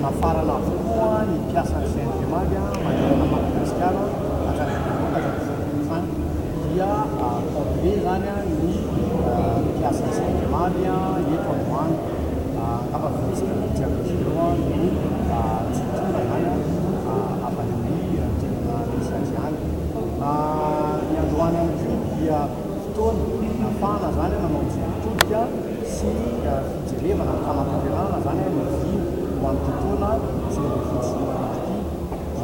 nafarana avokoa ny mpiasan'ny CNTMAD manerana Madagasikara zany dia complet zany ny mpiasan'ny CNTMAD eto Andohany ngamba fisika jiaby ny tsitsona zany avy amin'ny tena misy any ny Andohany ihany koa dia fotoana nafana zany namaozy mitodika sy fijerevana fanampampiarana zany ny viny ho amin'ny tontona sy ny fitsinana ity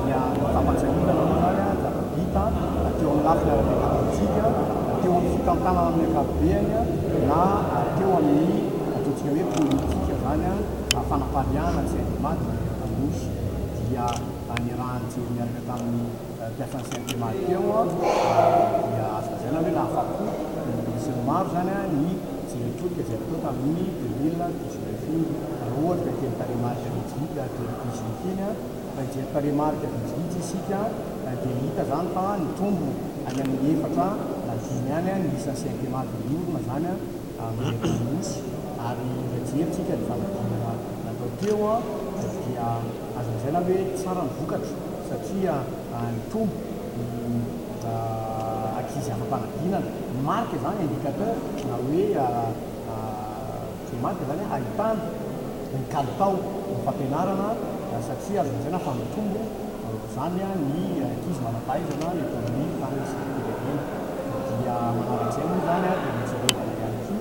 dia tapatsahitana moa zany zavabita teo amin'ny lafiny ara-piakapolitika teo amin'ny fitantanana amin'ny akabeany na teo amin'ny ataontsika hoe politika zany fanampariana CNTMAD tanosy dia ny rahanjery miaraka tamin'ny mpiasan'ny CNTMAD teo dia azo lazaina hoe nahafapo misy maro zany ny jeritolika izay atao tamin'ny 2019 raha ohatra hoe teny taremarika vitsivitsy telepizity iny jery taremarika vitsivitsy isika dia hita zany fa ny tombo any amin'ny efatra na dimy any ny isan'ny CNTMAD miorona zany tanosy ary jeritsika ny fanadinana natao teo dia azo lazaina hoe tsara ny vokatra satria ny tombo akizy afa-panadinana marika zany indicateur na hoe marika zany ahitana ny kalitao ny fampianarana satria azo lazaina fa mitombo zany ny akizy manam-pahaizana eto amin'ny tany misy firenena dia manarak'izay moa zany dia mijerevana ihany koa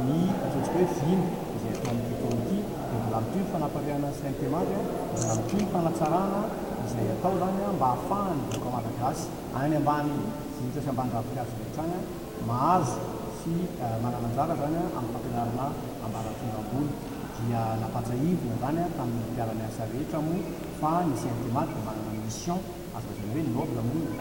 ny ataontsika hoe viny izay atao amin'ny fotoana ity dia mbola mitoy ny fanampariana CNTMAD mbola mitoy ny fanatsarana izay atao zany mba hahafahany boka Malagasy any ambany vita sy ambany ravikazo rehetrany mahazo sy manana anjara zany amin'ny fampianarana ambaratonga-ambony dia nampatahivina zany tamin'ny mpiara miasa rehetra moa fa ny CNTMAD dia manana mission azo lazaina hoe noble moa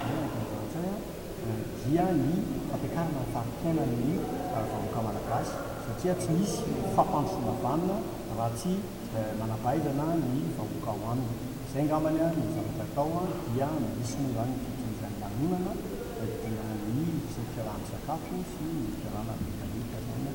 dia ny fampiakarana ny faripiainan'ny vahoaka Malagasy satria tsy misy fampandrosoana vanona raha tsy manam-pahaizana ny vahoaka ao aminy izay ngambany ny zavatra atao dia misy moa zany ny fitirizan'ny lanonana dia ny fiarahana sakafo sy ny fiarahana mekanika zany